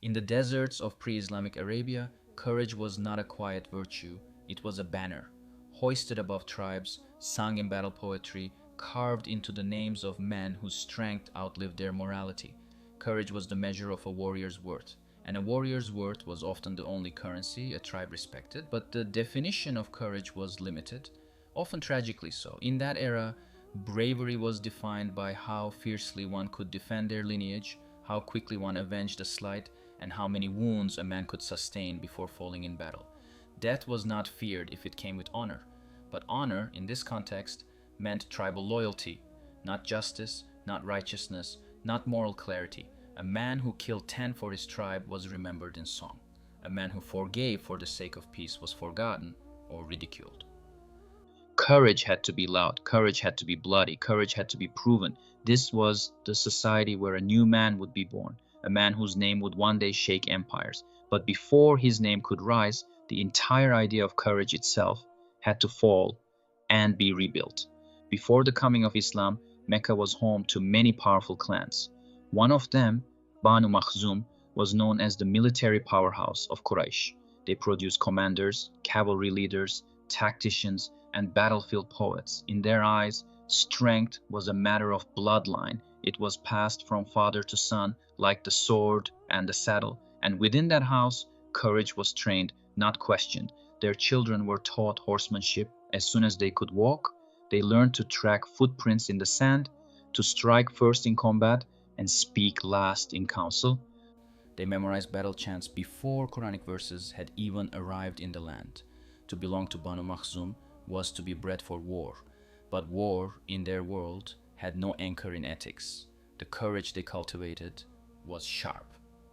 In the deserts of pre-Islamic Arabia, courage was not a quiet virtue, it was a banner, hoisted above tribes, sung in battle poetry, carved into the names of men whose strength outlived their morality. Courage was the measure of a warrior's worth, and a warrior's worth was often the only currency a tribe respected, but the definition of courage was limited, often tragically so. In that era, bravery was defined by how fiercely one could defend their lineage, how quickly one avenged a slight, and how many wounds a man could sustain before falling in battle. Death was not feared if it came with honor, but honor, in this context, meant tribal loyalty, not justice, not righteousness, not moral clarity. A man who killed 10 for his tribe was remembered in song. A man who forgave for the sake of peace was forgotten or ridiculed. Courage had to be loud, courage had to be bloody, courage had to be proven. This was the society where a new man would be born, a man whose name would one day shake empires. But before his name could rise, the entire idea of courage itself had to fall and be rebuilt. Before the coming of Islam, Mecca was home to many powerful clans. One of them, Banu Makhzum, was known as the military powerhouse of Quraysh. They produced commanders, cavalry leaders, tacticians, and battlefield poets. In their eyes, strength was a matter of bloodline. It was passed from father to son, like the sword and the saddle. And within that house, courage was trained, not questioned. Their children were taught horsemanship as soon as they could walk. They learned to track footprints in the sand, to strike first in combat, and speak last in council. They memorized battle chants before Quranic verses had even arrived in the land. To belong to Banu Makhzum was to be bred for war, but war, in their world, had no anchor in ethics. The courage they cultivated was sharp,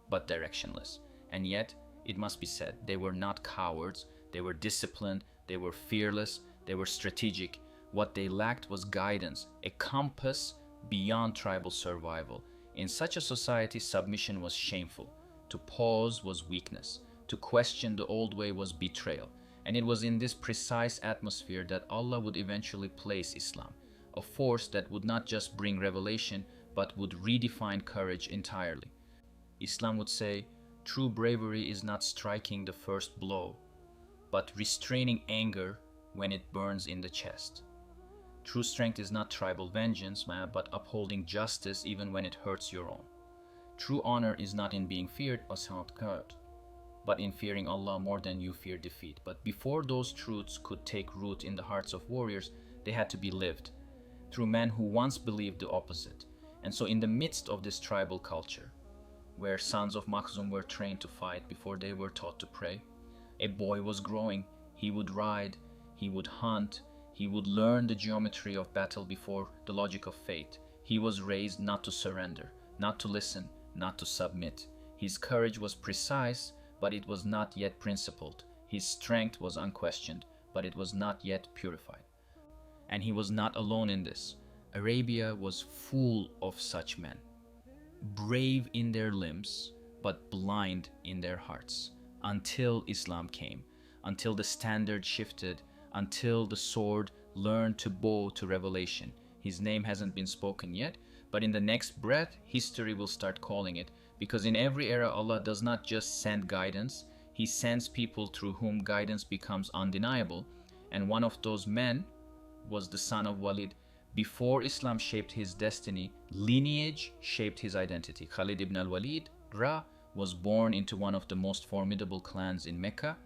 but directionless. And yet, it must be said, they were not cowards, they were disciplined, they were fearless, they were strategic. What they lacked was guidance, a compass beyond tribal survival. In such a society, submission was shameful. To pause was weakness. To question the old way was betrayal. And it was in this precise atmosphere that Allah would eventually place Islam, a force that would not just bring revelation, but would redefine courage entirely. Islam would say, true bravery is not striking the first blow, but restraining anger when it burns in the chest. True strength is not tribal vengeance, but upholding justice even when it hurts your own. True honor is not in being feared or self-guard, but in fearing Allah more than you fear defeat. But before those truths could take root in the hearts of warriors, they had to be lived through men who once believed the opposite. And so in the midst of this tribal culture, where sons of Makhzum were trained to fight before they were taught to pray, a boy was growing. He would ride, he would hunt, he would learn the geometry of battle before the logic of fate. He was raised not to surrender, not to listen, not to submit. His courage was precise, but it was not yet principled. His strength was unquestioned, but it was not yet purified. And he was not alone in this. Arabia was full of such men, brave in their limbs, but blind in their hearts, until Islam came, until the standard shifted, until the sword learned to bow to revelation. His name hasn't been spoken yet, but in the next breath, history will start calling it, because in every era, Allah does not just send guidance, He sends people through whom guidance becomes undeniable. And one of those men was the son of Walid. Before Islam shaped his destiny, lineage shaped his identity. Khalid Ibn Al Walid, was born into one of the most formidable clans in Mecca,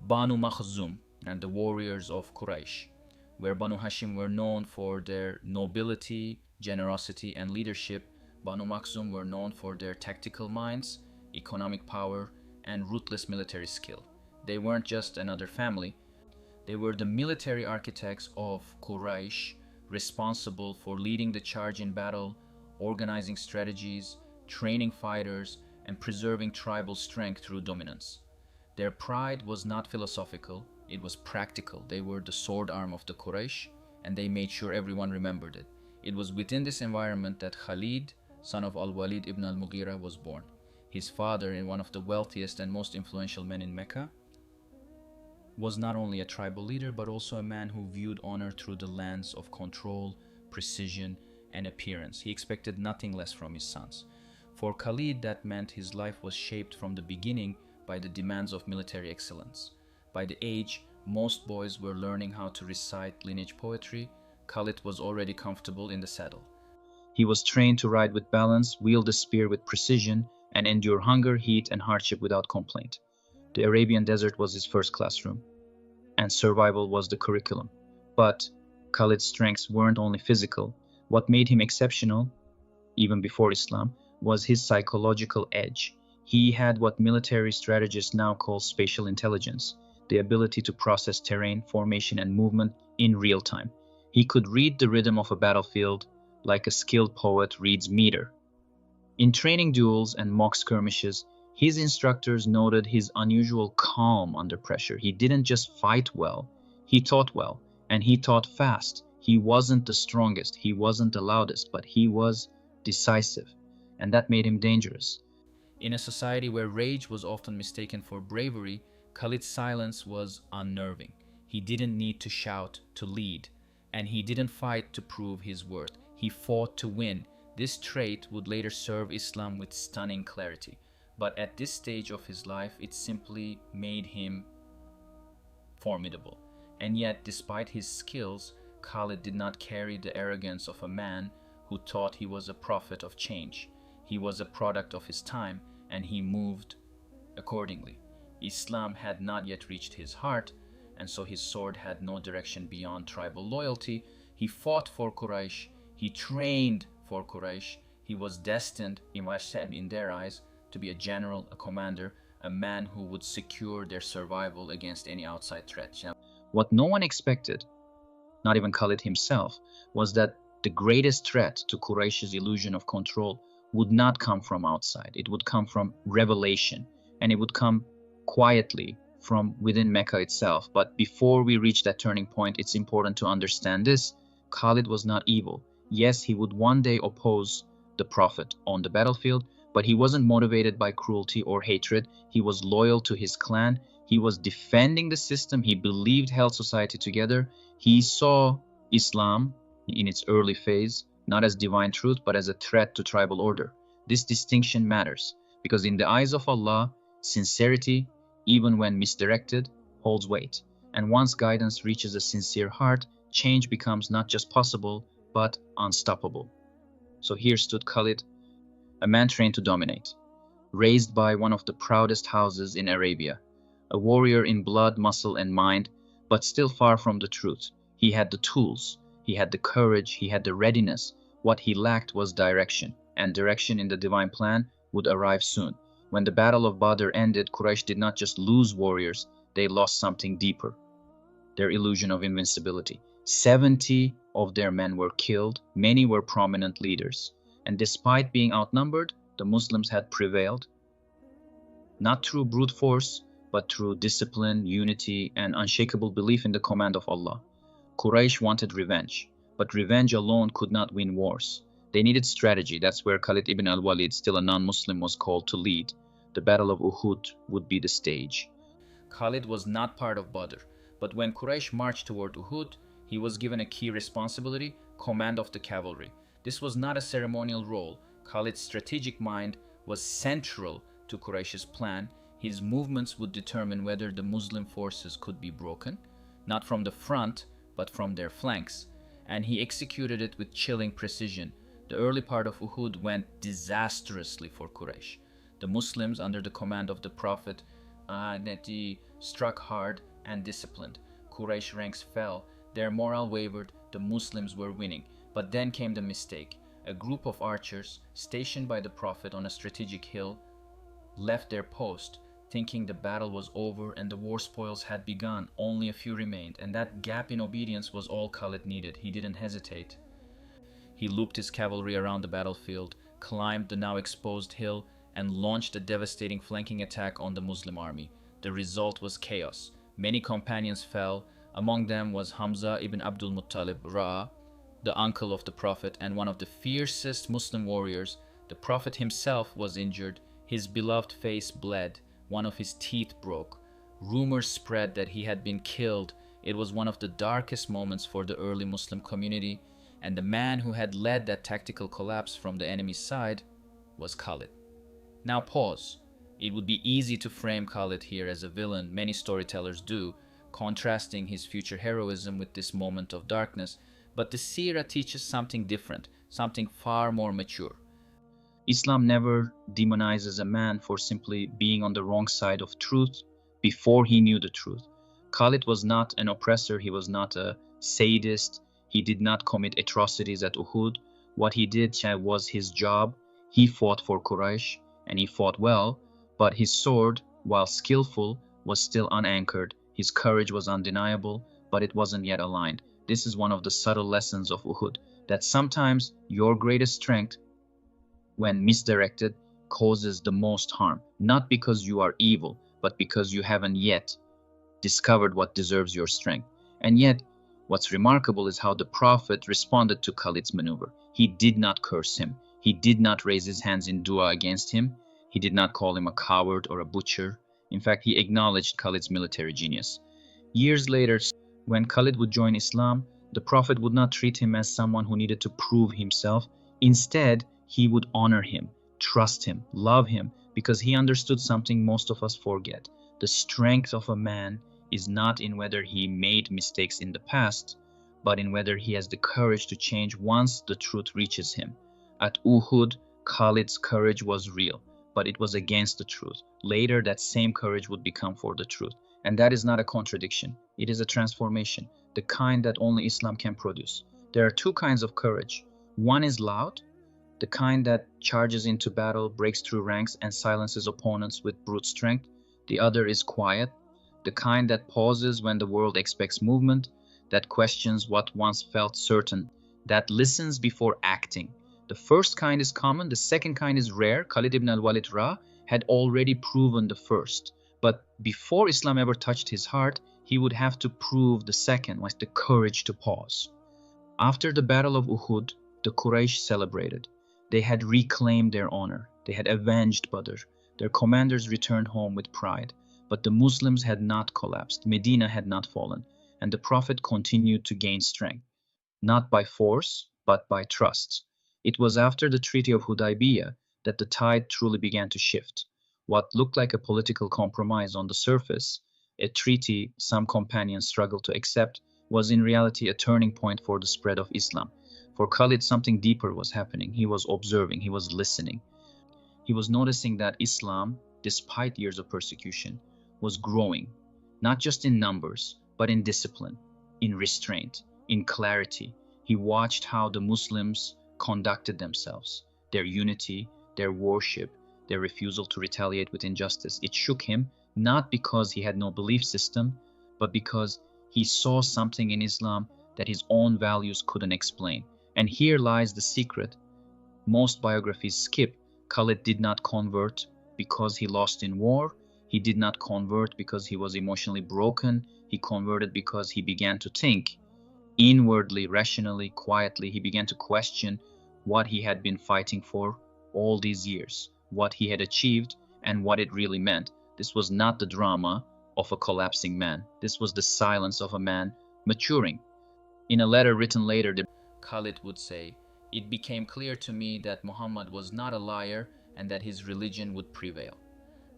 Banu Makhzum, and the warriors of Quraysh, where Banu Hashim were known for their nobility, generosity, and leadership. Banu Makhzum were known for their tactical minds, economic power, and ruthless military skill. They weren't just another family, they were the military architects of Quraysh, responsible for leading the charge in battle, organizing strategies, training fighters, and preserving tribal strength through dominance. Their pride was not philosophical, it was practical. They were the sword arm of the Quraysh, and they made sure everyone remembered it. It was within this environment that Khalid, son of Al Walid Ibn Al Mughira, was born. His father, in one of the wealthiest and most influential men in Mecca, was not only a tribal leader, but also a man who viewed honor through the lens of control, precision, and appearance. He expected nothing less from his sons. For Khalid, that meant his life was shaped from the beginning by the demands of military excellence. By the age most boys were learning how to recite lineage poetry, Khalid was already comfortable in the saddle. He was trained to ride with balance, wield a spear with precision, and endure hunger, heat, and hardship without complaint. The Arabian desert was his first classroom, and survival was the curriculum. But Khalid's strengths weren't only physical. What made him exceptional, even before Islam, was his psychological edge. He had what military strategists now call spatial intelligence, the ability to process terrain, formation, and movement in real time. He could read the rhythm of a battlefield like a skilled poet reads meter. In training duels and mock skirmishes, his instructors noted his unusual calm under pressure. He didn't just fight well, he taught well, and he taught fast. He wasn't the strongest, he wasn't the loudest, but he was decisive, and that made him dangerous. In a society where rage was often mistaken for bravery, Khalid's silence was unnerving. He didn't need to shout to lead, and he didn't fight to prove his worth. He fought to win. This trait would later serve Islam with stunning clarity. But at this stage of his life, it simply made him formidable. And yet, despite his skills, Khalid did not carry the arrogance of a man who thought he was a prophet of change. He was a product of his time, and he moved accordingly. Islam had not yet reached his heart, and so his sword had no direction beyond tribal loyalty. He fought for Quraysh, he trained for Quraysh, he was destined, in their eyes, to be a general, a commander, a man who would secure their survival against any outside threat. What no one expected, not even Khalid himself, was that the greatest threat to Quraysh's illusion of control would not come from outside. It would come from revelation, and it would come quietly from within Mecca itself. But before we reach that turning point, it's important to understand this. Khalid was not evil. Yes, he would one day oppose the Prophet on the battlefield, but he wasn't motivated by cruelty or hatred. He was loyal to his clan. He was defending the system he believed held society together. He saw Islam in its early phase, not as divine truth, but as a threat to tribal order. This distinction matters because in the eyes of Allah, sincerity, even when misdirected, holds weight. And once guidance reaches a sincere heart, change becomes not just possible, but unstoppable. So here stood Khalid, a man trained to dominate, raised by one of the proudest houses in Arabia, a warrior in blood, muscle, and mind, but still far from the truth. He had the tools, he had the courage, he had the readiness. What he lacked was direction, and direction in the divine plan would arrive soon. When the Battle of Badr ended, Quraysh did not just lose warriors, they lost something deeper, their illusion of invincibility. 70 of their men were killed, many were prominent leaders. And despite being outnumbered, the Muslims had prevailed, not through brute force, but through discipline, unity, and unshakable belief in the command of Allah. Quraysh wanted revenge, but revenge alone could not win wars. They needed strategy. That's where Khalid Ibn Al Walid, still a non-Muslim, was called to lead. The Battle of Uhud would be the stage. Khalid was not part of Badr, but when Quraysh marched toward Uhud, he was given a key responsibility, command of the cavalry. This was not a ceremonial role. Khalid's strategic mind was central to Quraysh's plan. His movements would determine whether the Muslim forces could be broken, not from the front, but from their flanks. And he executed it with chilling precision. The early part of Uhud went disastrously for Quraysh. The Muslims, under the command of the Prophet, struck hard and disciplined. Quraysh ranks fell, their morale wavered, the Muslims were winning. But then came the mistake. A group of archers, stationed by the Prophet on a strategic hill, left their post, thinking the battle was over and the war spoils had begun. Only a few remained, and that gap in obedience was all Khalid needed. He didn't hesitate. He looped his cavalry around the battlefield, climbed the now exposed hill, and launched a devastating flanking attack on the Muslim army. The result was chaos. Many companions fell. Among them was Hamza ibn Abdul Muttalib Ra, the uncle of the Prophet and one of the fiercest Muslim warriors. The Prophet himself was injured. His beloved face bled. One of his teeth broke. Rumors spread that he had been killed. It was one of the darkest moments for the early Muslim community, and the man who had led that tactical collapse from the enemy's side was Khalid. Now pause. It would be easy to frame Khalid here as a villain, many storytellers do, contrasting his future heroism with this moment of darkness, but the seerah teaches something different, something far more mature. Islam never demonizes a man for simply being on the wrong side of truth before he knew the truth. Khalid was not an oppressor, he was not a sadist, he did not commit atrocities at Uhud. What he did was his job. He fought for Quraysh and he fought well, but his sword, while skillful, was still unanchored. His courage was undeniable, but it wasn't yet aligned. This is one of the subtle lessons of Uhud, that sometimes your greatest strength, when misdirected, causes the most harm, not because you are evil, but because you haven't yet discovered what deserves your strength. And yet, what's remarkable is how the Prophet responded to Khalid's maneuver. He did not curse him, he did not raise his hands in dua against him, he did not call him a coward or a butcher. In fact, he acknowledged Khalid's military genius. Years later, when Khalid would join Islam, the Prophet would not treat him as someone who needed to prove himself. Instead, he would honor him, trust him, love him, because he understood something most of us forget. The strength of a man is not in whether he made mistakes in the past, but in whether he has the courage to change once the truth reaches him. At Uhud, Khalid's courage was real, but it was against the truth. Later, that same courage would become for the truth. And that is not a contradiction. It is a transformation, the kind that only Islam can produce. There are two kinds of courage. One is loud, the kind that charges into battle, breaks through ranks, and silences opponents with brute strength. The other is quiet, the kind that pauses when the world expects movement, that questions what once felt certain, that listens before acting. The first kind is common, the second kind is rare. Khalid ibn Al Walid had already proven the first. But before Islam ever touched his heart, he would have to prove the second, like the courage to pause. After the Battle of Uhud, the Quraysh celebrated. They had reclaimed their honor. They had avenged Badr. Their commanders returned home with pride. But the Muslims had not collapsed. Medina had not fallen. And the Prophet continued to gain strength, not by force, but by trust. It was after the Treaty of Hudaybiyah that the tide truly began to shift. What looked like a political compromise on the surface, a treaty some companions struggled to accept, was in reality a turning point for the spread of Islam. For Khalid, something deeper was happening. He was observing, he was listening. He was noticing that Islam, despite years of persecution, was growing, not just in numbers, but in discipline, in restraint, in clarity. He watched how the Muslims conducted themselves, their unity, their worship, their refusal to retaliate with injustice. It shook him, not because he had no belief system, but because he saw something in Islam that his own values couldn't explain. And here lies the secret most biographies skip. Khalid did not convert because he lost in war. He did not convert because he was emotionally broken. He converted because he began to think inwardly, rationally, quietly. He began to question what he had been fighting for all these years, what he had achieved, and what it really meant. This was not the drama of a collapsing man. This was the silence of a man maturing. In a letter written later, Khalid would say, "It became clear to me that Muhammad was not a liar and that his religion would prevail."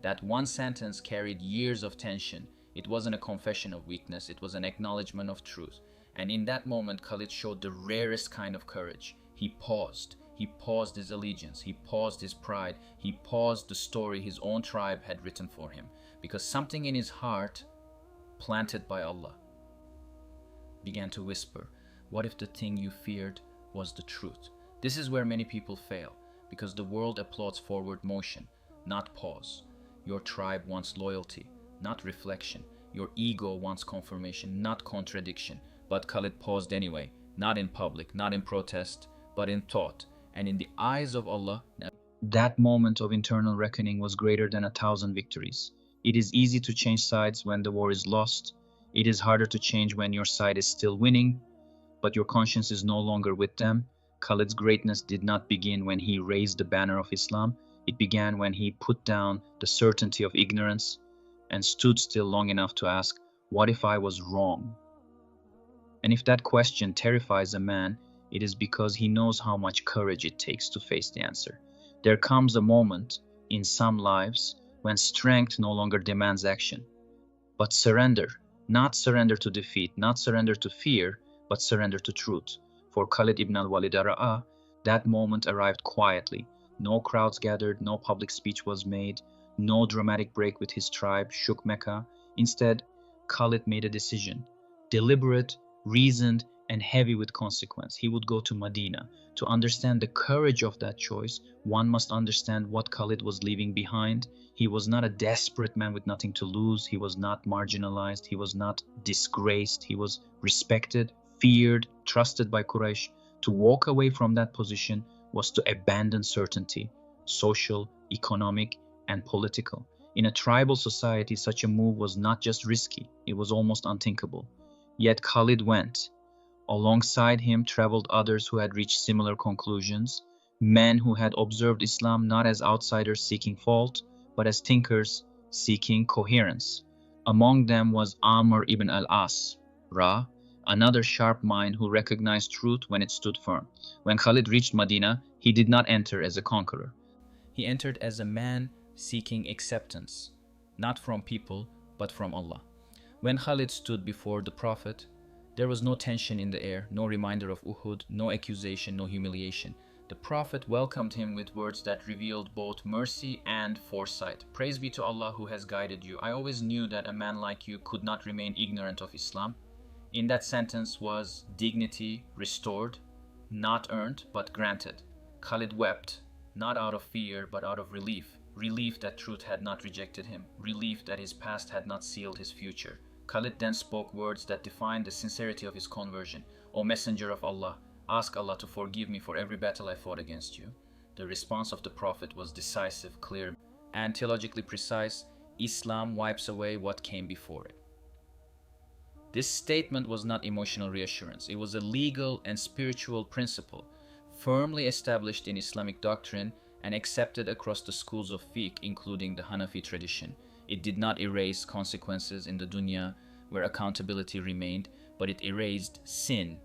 That one sentence carried years of tension. It wasn't a confession of weakness, it was an acknowledgement of truth. And in that moment, Khalid showed the rarest kind of courage. He paused. He paused his allegiance. He paused his pride. He paused the story his own tribe had written for him. Because something in his heart, planted by Allah, began to whisper, what if the thing you feared was the truth? This is where many people fail, because the world applauds forward motion, not pause. Your tribe wants loyalty, not reflection. Your ego wants confirmation, not contradiction. But Khalid paused anyway, not in public, not in protest, but in thought. And in the eyes of Allah, that moment of internal reckoning was greater than 1,000 victories. It is easy to change sides when the war is lost. It is harder to change when your side is still winning, but your conscience is no longer with them. Khalid's greatness did not begin when he raised the banner of Islam. It began when he put down the certainty of ignorance and stood still long enough to ask, what if I was wrong? And if that question terrifies a man, it is because he knows how much courage it takes to face the answer. There comes a moment, in some lives when strength no longer demands action. But surrender, not surrender to defeat, not surrender to fear, but surrender to truth. For Khalid ibn Al Walid, that moment arrived quietly. No crowds gathered, no public speech was made, no dramatic break with his tribe shook Mecca. Instead, Khalid made a decision, deliberate, reasoned, and heavy with consequence. He would go to Medina. To understand the courage of that choice, one must understand what Khalid was leaving behind. He was not a desperate man with nothing to lose. He was not marginalized. He was not disgraced. He was respected, feared, trusted by Quraysh. To walk away from that position was to abandon certainty, social, economic, and political. In a tribal society, such a move was not just risky, it was almost unthinkable. Yet Khalid went. Alongside him traveled others who had reached similar conclusions, men who had observed Islam not as outsiders seeking fault, but as thinkers seeking coherence. Among them was Amr ibn al-As, Ra, another sharp mind who recognized truth when it stood firm. When Khalid reached Medina, he did not enter as a conqueror. He entered as a man seeking acceptance, not from people, but from Allah. When Khalid stood before the Prophet, there was no tension in the air, no reminder of Uhud, no accusation, no humiliation. The Prophet welcomed him with words that revealed both mercy and foresight. Praise be to Allah who has guided you. I always knew that a man like you could not remain ignorant of Islam. In that sentence was dignity restored, not earned, but granted. Khalid wept, not out of fear, but out of relief. Relief that truth had not rejected him. Relief that his past had not sealed his future. Khalid then spoke words that defined the sincerity of his conversion. O Messenger of Allah, ask Allah to forgive me for every battle I fought against you. The response of the Prophet was decisive, clear, and theologically precise. Islam wipes away what came before it. This statement was not emotional reassurance. It was a legal and spiritual principle, firmly established in Islamic doctrine and accepted across the schools of fiqh, including the Hanafi tradition. It did not erase consequences in the dunya where accountability remained, but it erased sin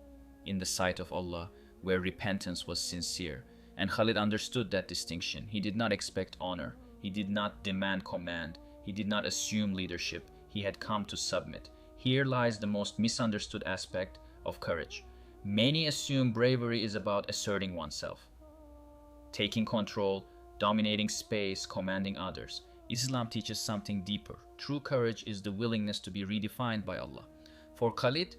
in the sight of Allah where repentance was sincere. And Khalid understood that distinction. He did not expect honor. He did not demand command. He did not assume leadership. He had come to submit. Here lies the most misunderstood aspect of courage. Many assume bravery is about asserting oneself, taking control, dominating space, commanding others. Islam teaches something deeper. True courage is the willingness to be redefined by Allah. For Khalid,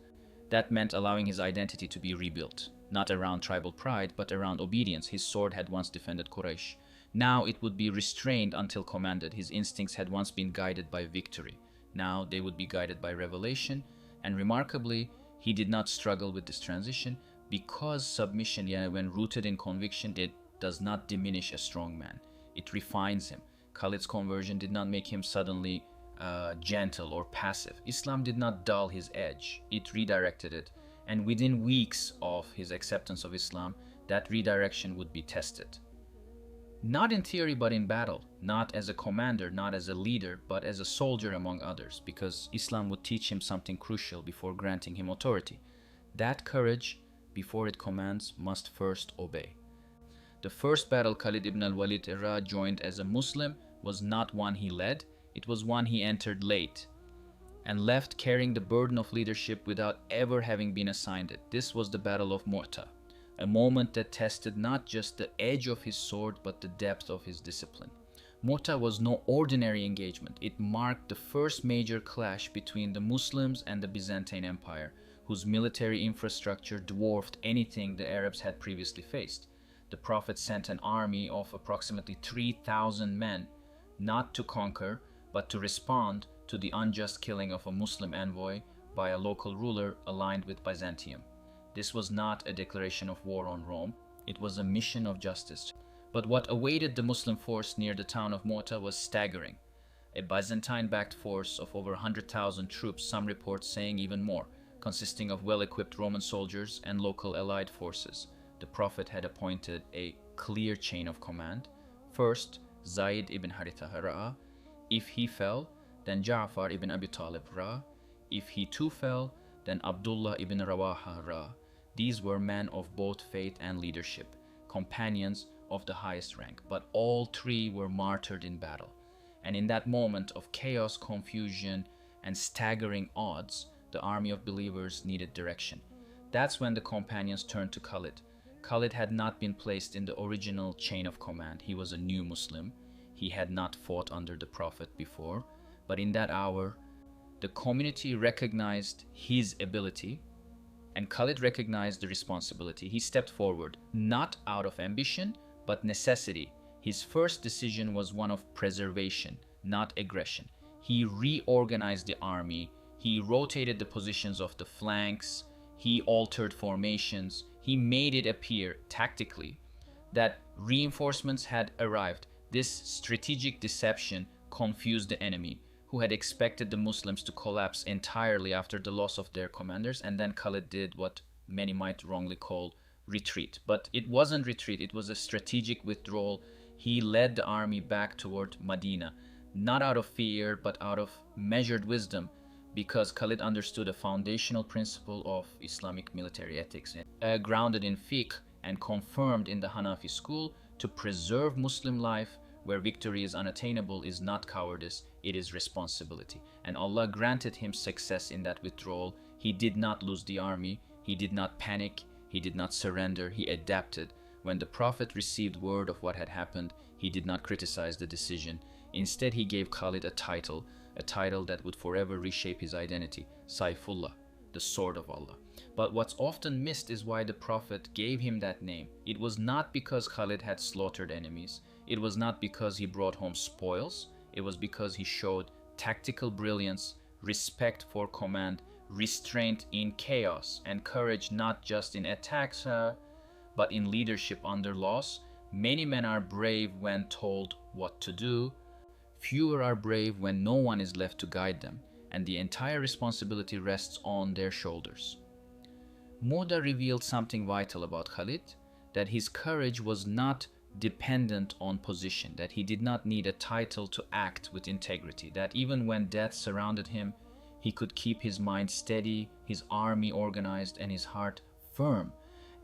that meant allowing his identity to be rebuilt, not around tribal pride, but around obedience. His sword had once defended Quraysh. Now it would be restrained until commanded. His instincts had once been guided by victory. Now they would be guided by revelation. And remarkably, he did not struggle with this transition because submission, when rooted in conviction, it does not diminish a strong man. It refines him. Khalid's conversion did not make him suddenly gentle or passive. Islam did not dull his edge. It redirected it. And within weeks of his acceptance of Islam, that redirection would be tested. Not in theory, but in battle. Not as a commander, not as a leader, but as a soldier among others, because Islam would teach him something crucial before granting him authority. That courage, before it commands, must first obey. The first battle Khalid ibn Al Walid joined as a Muslim was not one he led, it was one he entered late and left carrying the burden of leadership without ever having been assigned it. This was the Battle of Mu'tah, a moment that tested not just the edge of his sword but the depth of his discipline. Mu'tah was no ordinary engagement. It marked the first major clash between the Muslims and the Byzantine Empire, whose military infrastructure dwarfed anything the Arabs had previously faced. The Prophet sent an army of approximately 3,000 men, not to conquer, but to respond to the unjust killing of a Muslim envoy by a local ruler aligned with Byzantium. This was not a declaration of war on Rome, it was a mission of justice. But what awaited the Muslim force near the town of Mu'tah was staggering. A Byzantine-backed force of over 100,000 troops, some reports saying even more, consisting of well-equipped Roman soldiers and local allied forces. The Prophet had appointed a clear chain of command. First, Zayd ibn Haritha Ra'a. If he fell, then Ja'far ibn Abi Talib Ra. If he too fell, then Abdullah ibn Rawaha Ra. These were men of both faith and leadership, companions of the highest rank, but all three were martyred in battle. And in that moment of chaos, confusion, and staggering odds, the army of believers needed direction. That's when the companions turned to Khalid. Khalid had not been placed in the original chain of command. He was a new Muslim. He had not fought under the Prophet before. But in that hour, the community recognized his ability, and Khalid recognized the responsibility. He stepped forward, not out of ambition, but necessity. His first decision was one of preservation, not aggression. He reorganized the army. He rotated the positions of the flanks. He altered formations. He made it appear tactically that reinforcements had arrived. This strategic deception confused the enemy, who had expected the Muslims to collapse entirely after the loss of their commanders, and then Khalid did what many might wrongly call retreat. But it wasn't retreat, it was a strategic withdrawal. He led the army back toward Medina, not out of fear, but out of measured wisdom, because Khalid understood a foundational principle of Islamic military ethics, grounded in fiqh and confirmed in the Hanafi school: to preserve Muslim life where victory is unattainable is not cowardice, it is responsibility. And Allah granted him success in that withdrawal. He did not lose the army, he did not panic, he did not surrender, he adapted. When the Prophet received word of what had happened, he did not criticize the decision. Instead, he gave Khalid a title that would forever reshape his identity: Saifullah, the sword of Allah. But what's often missed is why the Prophet gave him that name. It was not because Khalid had slaughtered enemies. It was not because he brought home spoils. It was because he showed tactical brilliance, respect for command, restraint in chaos, and courage not just in attacks, but in leadership under loss. Many men are brave when told what to do. Fewer are brave when no one is left to guide them, and the entire responsibility rests on their shoulders. Muda revealed something vital about Khalid, that his courage was not dependent on position, that he did not need a title to act with integrity, that even when death surrounded him, he could keep his mind steady, his army organized, and his heart firm.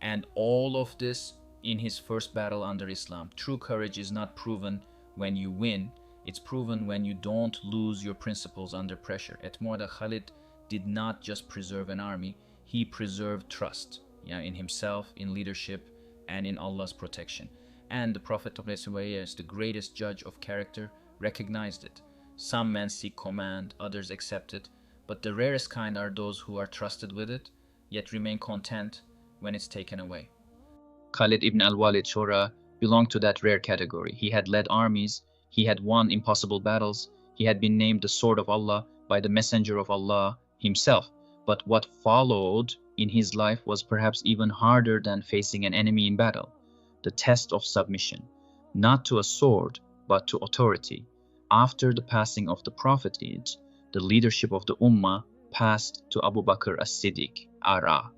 And all of this in his first battle under Islam. True courage is not proven when you win, it's proven when you don't lose your principles under pressure. At Mu'tah, Khalid did not just preserve an army, he preserved trust in himself, in leadership, and in Allah's protection. And the Prophet, as the greatest judge of character, recognized it. Some men seek command, others accept it, but the rarest kind are those who are trusted with it, yet remain content when it's taken away. Khalid Ibn Al Walid Shura belonged to that rare category. He had led armies, he had won impossible battles, he had been named the sword of Allah by the messenger of Allah himself. But what followed in his life was perhaps even harder than facing an enemy in battle: the test of submission, not to a sword, but to authority. After the passing of the Prophet, the leadership of the Ummah passed to Abu Bakr as-Siddiq, Ara.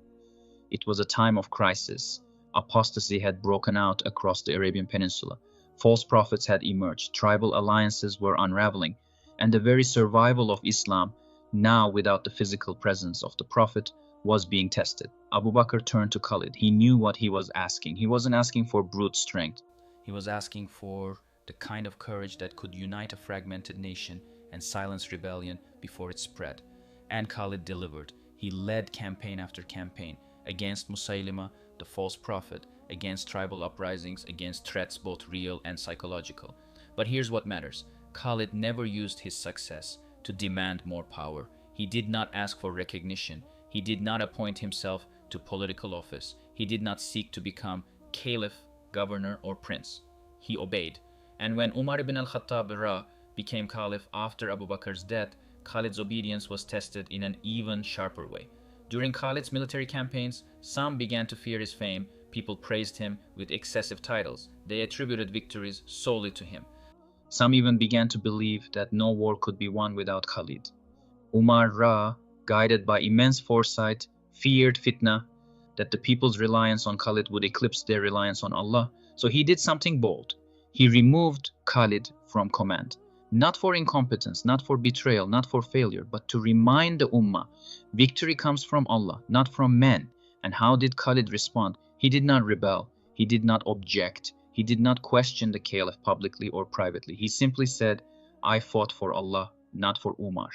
It was a time of crisis. Apostasy had broken out across the Arabian Peninsula. False prophets had emerged. Tribal alliances were unraveling. And the very survival of Islam, now without the physical presence of the Prophet, was being tested. Abu Bakr turned to Khalid. He knew what he was asking. He wasn't asking for brute strength. He was asking for the kind of courage that could unite a fragmented nation and silence rebellion before it spread. And Khalid delivered. He led campaign after campaign against Musaylima, the false prophet, against tribal uprisings, against threats both real and psychological. But here's what matters. Khalid never used his success to demand more power. He did not ask for recognition. He did not appoint himself to political office. He did not seek to become caliph, governor, or prince. He obeyed. And when Umar ibn al-Khattab became caliph after Abu Bakr's death, Khalid's obedience was tested in an even sharper way. During Khalid's military campaigns, some began to fear his fame. People praised him with excessive titles. They attributed victories solely to him. Some even began to believe that no war could be won without Khalid. Umar, guided by immense foresight, feared fitna, that the people's reliance on Khalid would eclipse their reliance on Allah. So he did something bold. He removed Khalid from command. Not for incompetence, not for betrayal, not for failure, but to remind the Ummah, victory comes from Allah, not from men. And how did Khalid respond? He did not rebel. He did not object. He did not question the caliph publicly or privately. He simply said, I fought for Allah, not for Umar.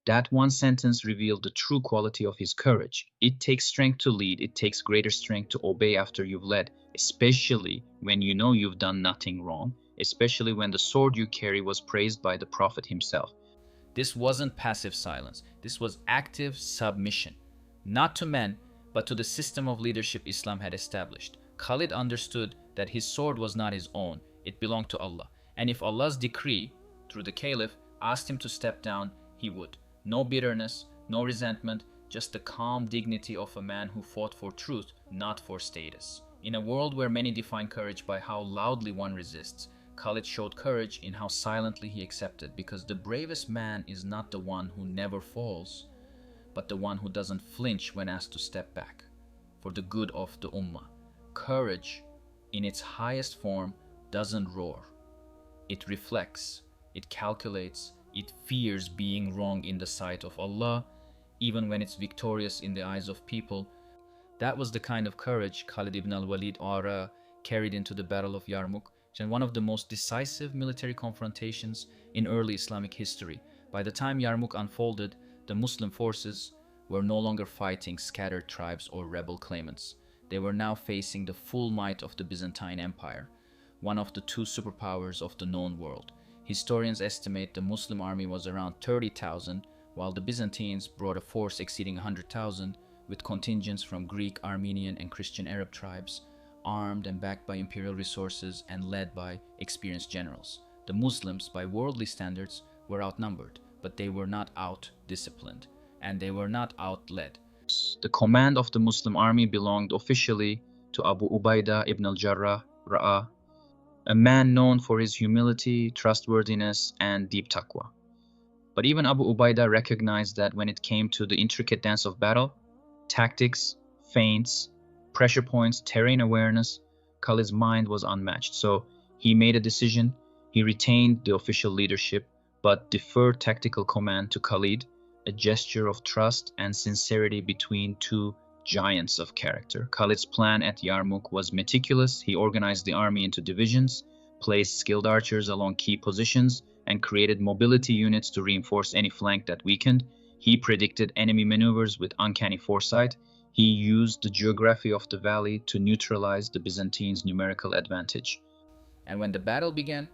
That one sentence revealed the true quality of his courage. It takes strength to lead, it takes greater strength to obey after you've led, especially when you know you've done nothing wrong, especially when the sword you carry was praised by the Prophet himself. This wasn't passive silence, this was active submission, not to men, but to the system of leadership Islam had established. Khalid understood that his sword was not his own, it belonged to Allah. And if Allah's decree, through the caliph, asked him to step down, he would. No bitterness, no resentment, just the calm dignity of a man who fought for truth, not for status. In a world where many define courage by how loudly one resists, Khalid showed courage in how silently he accepted, because the bravest man is not the one who never falls, but the one who doesn't flinch when asked to step back for the good of the ummah. Courage, in its highest form, doesn't roar. It reflects, it calculates, it fears being wrong in the sight of Allah, even when it's victorious in the eyes of people. That was the kind of courage Khalid Ibn Al Walid carried into the Battle of Yarmouk, and one of the most decisive military confrontations in early Islamic history. By the time Yarmouk unfolded, the Muslim forces were no longer fighting scattered tribes or rebel claimants. They were now facing the full might of the Byzantine Empire, one of the two superpowers of the known world. Historians estimate the Muslim army was around 30,000, while the Byzantines brought a force exceeding 100,000, with contingents from Greek, Armenian, and Christian Arab tribes, armed and backed by imperial resources and led by experienced generals. The Muslims, by worldly standards, were outnumbered, but they were not out-disciplined, and they were not out-led. The command of the Muslim army belonged officially to Abu Ubaidah ibn al-Jarrah Ra'ah, a man known for his humility, trustworthiness, and deep taqwa. But even Abu Ubaidah recognized that when it came to the intricate dance of battle, tactics, feints, pressure points, terrain awareness, Khalid's mind was unmatched. So he made a decision. He retained the official leadership, but deferred tactical command to Khalid, a gesture of trust and sincerity between two giants of character. Khalid's plan at Yarmouk was meticulous. He organized the army into divisions, placed skilled archers along key positions, and created mobility units to reinforce any flank that weakened. He predicted enemy maneuvers with uncanny foresight. He used the geography of the valley to neutralize the Byzantines' numerical advantage. And when the battle began,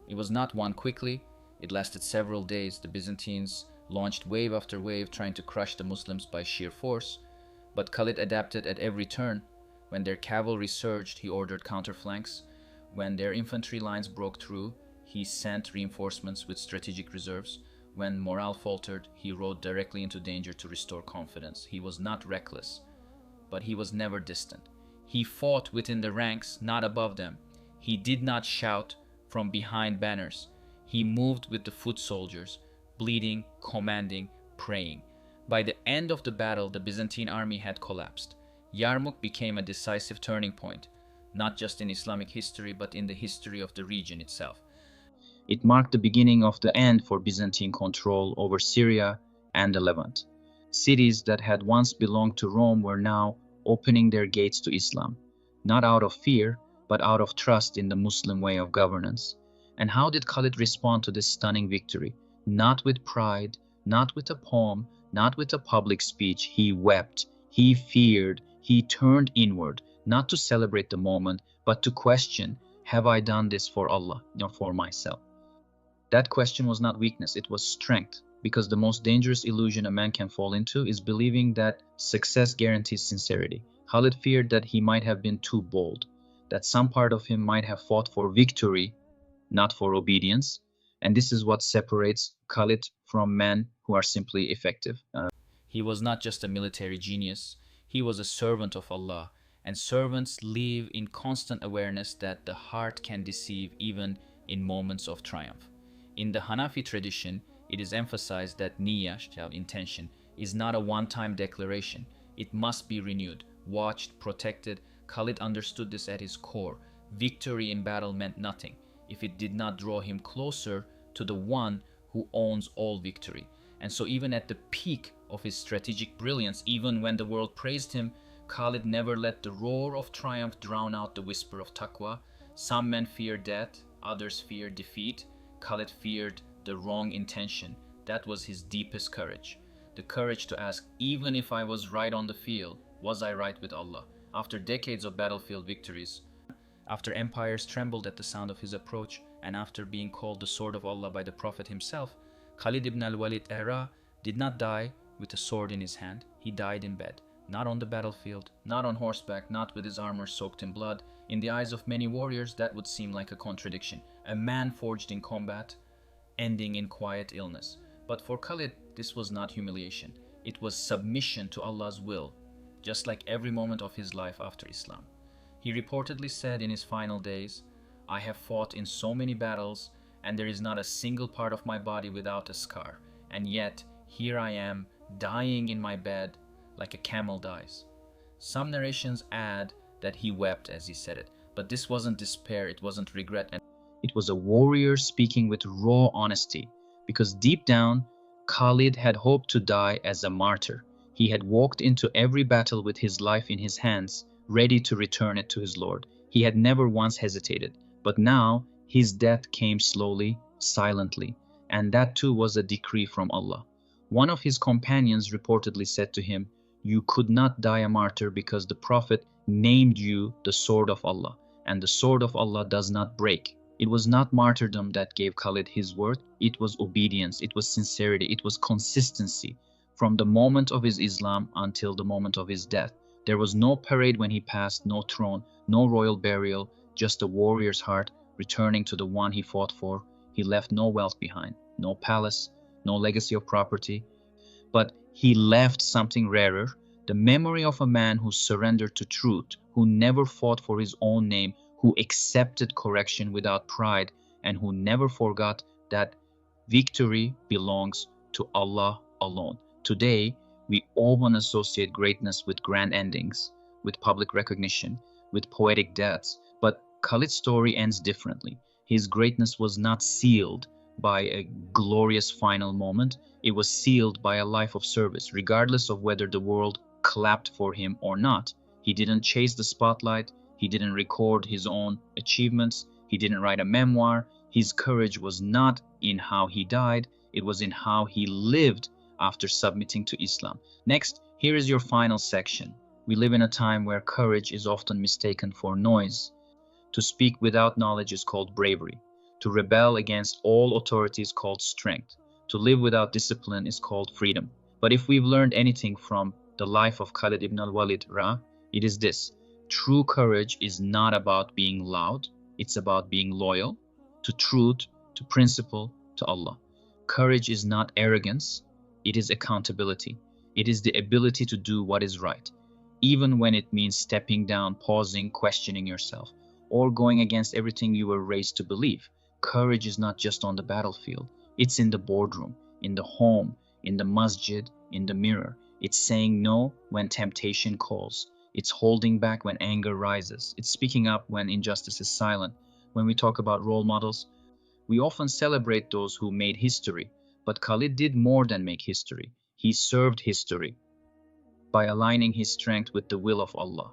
it was not won quickly. It lasted several days. The Byzantines launched wave after wave, trying to crush the Muslims by sheer force. But Khalid adapted at every turn. When their cavalry surged, he ordered counterflanks. When their infantry lines broke through, he sent reinforcements with strategic reserves. When morale faltered, he rode directly into danger to restore confidence. He was not reckless, but he was never distant. He fought within the ranks, not above them. He did not shout from behind banners. He moved with the foot soldiers, bleeding, commanding, praying. By the end of the battle, the Byzantine army had collapsed. Yarmouk became a decisive turning point, not just in Islamic history, but in the history of the region itself. It marked the beginning of the end for Byzantine control over Syria and the Levant. Cities that had once belonged to Rome were now opening their gates to Islam, not out of fear, but out of trust in the Muslim way of governance. And how did Khalid respond to this stunning victory? Not with pride, not with a poem, not with a public speech. He wept, he feared, he turned inward, not to celebrate the moment, but to question, have I done this for Allah, or for myself? That question was not weakness, it was strength, because the most dangerous illusion a man can fall into is believing that success guarantees sincerity. Khalid feared that he might have been too bold, that some part of him might have fought for victory, not for obedience, and this is what separates Khalid from men who are simply effective. He was not just a military genius, he was a servant of Allah, and servants live in constant awareness that the heart can deceive even in moments of triumph. In the Hanafi tradition, it is emphasized that niyyah, intention, is not a one-time declaration. It must be renewed, watched, protected. Khalid understood this at his core. Victory in battle meant nothing if it did not draw him closer to the one who owns all victory. And so even at the peak of his strategic brilliance, even when the world praised him, Khalid never let the roar of triumph drown out the whisper of taqwa. Some men fear death, others fear defeat. Khalid feared the wrong intention. That was his deepest courage. The courage to ask, even if I was right on the field, was I right with Allah? After decades of battlefield victories, after empires trembled at the sound of his approach, and after being called the sword of Allah by the Prophet himself, Khalid Ibn Al Walid did not die with a sword in his hand. He died in bed, not on the battlefield, not on horseback, not with his armor soaked in blood. In the eyes of many warriors, that would seem like a contradiction. A man forged in combat, ending in quiet illness. But for Khalid, this was not humiliation. It was submission to Allah's will, just like every moment of his life after Islam. He reportedly said in his final days, "I have fought in so many battles, and there is not a single part of my body without a scar. And yet, here I am, dying in my bed like a camel dies." Some narrations add that he wept as he said it, but this wasn't despair, it wasn't regret. And it was a warrior speaking with raw honesty, because deep down, Khalid had hoped to die as a martyr. He had walked into every battle with his life in his hands, ready to return it to his Lord. He had never once hesitated, but now his death came slowly, silently, and that too was a decree from Allah. One of his companions reportedly said to him, "You could not die a martyr because the Prophet named you the sword of Allah, and the sword of Allah does not break." It was not martyrdom that gave Khalid his worth, it was obedience, it was sincerity, it was consistency. From the moment of his Islam until the moment of his death, there was no parade when he passed, no throne, no royal burial, just a warrior's heart returning to the one he fought for. He left no wealth behind, no palace, no legacy of property, but he left something rarer, the memory of a man who surrendered to truth, who never fought for his own name, who accepted correction without pride, and who never forgot that victory belongs to Allah alone. Today, we often associate greatness with grand endings, with public recognition, with poetic deaths, but Khalid's story ends differently. His greatness was not sealed by a glorious final moment, it was sealed by a life of service, regardless of whether the world clapped for him or not. He didn't chase the spotlight, he didn't record his own achievements, he didn't write a memoir. His courage was not in how he died, it was in how he lived after submitting to Islam. Next, here is your final section. We live in a time where courage is often mistaken for noise. To speak without knowledge is called bravery. To rebel against all authority is called strength. To live without discipline is called freedom. But if we've learned anything from the life of Khalid Ibn Al Walid, it is this: true courage is not about being loud, it's about being loyal to truth, to principle, to Allah. Courage is not arrogance, it is accountability. It is the ability to do what is right, even when it means stepping down, pausing, questioning yourself, or going against everything you were raised to believe. Courage is not just on the battlefield, it's in the boardroom, in the home, in the masjid, in the mirror. It's saying no when temptation calls. It's holding back when anger rises. It's speaking up when injustice is silent. When we talk about role models, we often celebrate those who made history, but Khalid did more than make history. He served history by aligning his strength with the will of Allah.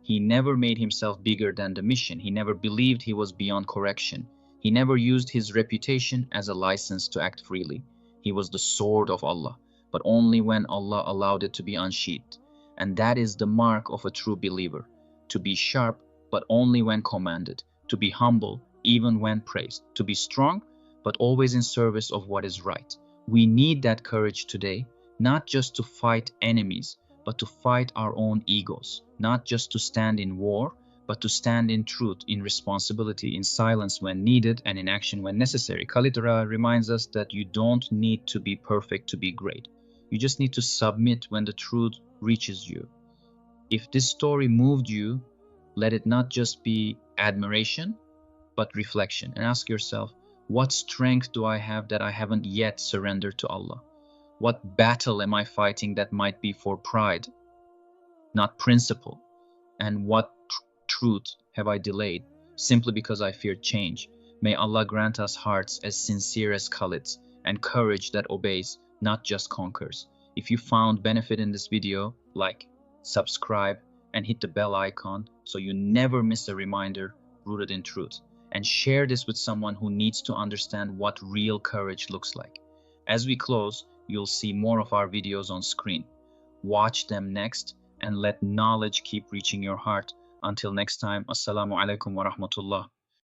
He never made himself bigger than the mission. He never believed he was beyond correction. He never used his reputation as a license to act freely. He was the sword of Allah, but only when Allah allowed it to be unsheathed. And that is the mark of a true believer: to be sharp, but only when commanded; to be humble, even when praised; to be strong, but always in service of what is right. We need that courage today, not just to fight enemies, but to fight our own egos, not just to stand in war, but to stand in truth, in responsibility, in silence when needed, and in action when necessary. Khalid reminds us that you don't need to be perfect to be great. You just need to submit when the truth reaches you. If this story moved you, let it not just be admiration, but reflection. And ask yourself, what strength do I have that I haven't yet surrendered to Allah? What battle am I fighting that might be for pride, not principle? And what truth have I delayed simply because I feared change? May Allah grant us hearts as sincere as Khalid's and courage that obeys, not just conquers. If you found benefit in this video, like, subscribe, and hit the bell icon so you never miss a reminder rooted in truth. And share this with someone who needs to understand what real courage looks like. As we close, you'll see more of our videos on screen. Watch them next and let knowledge keep reaching your heart. Until next time, Assalamu alaikum wa rahmatullah.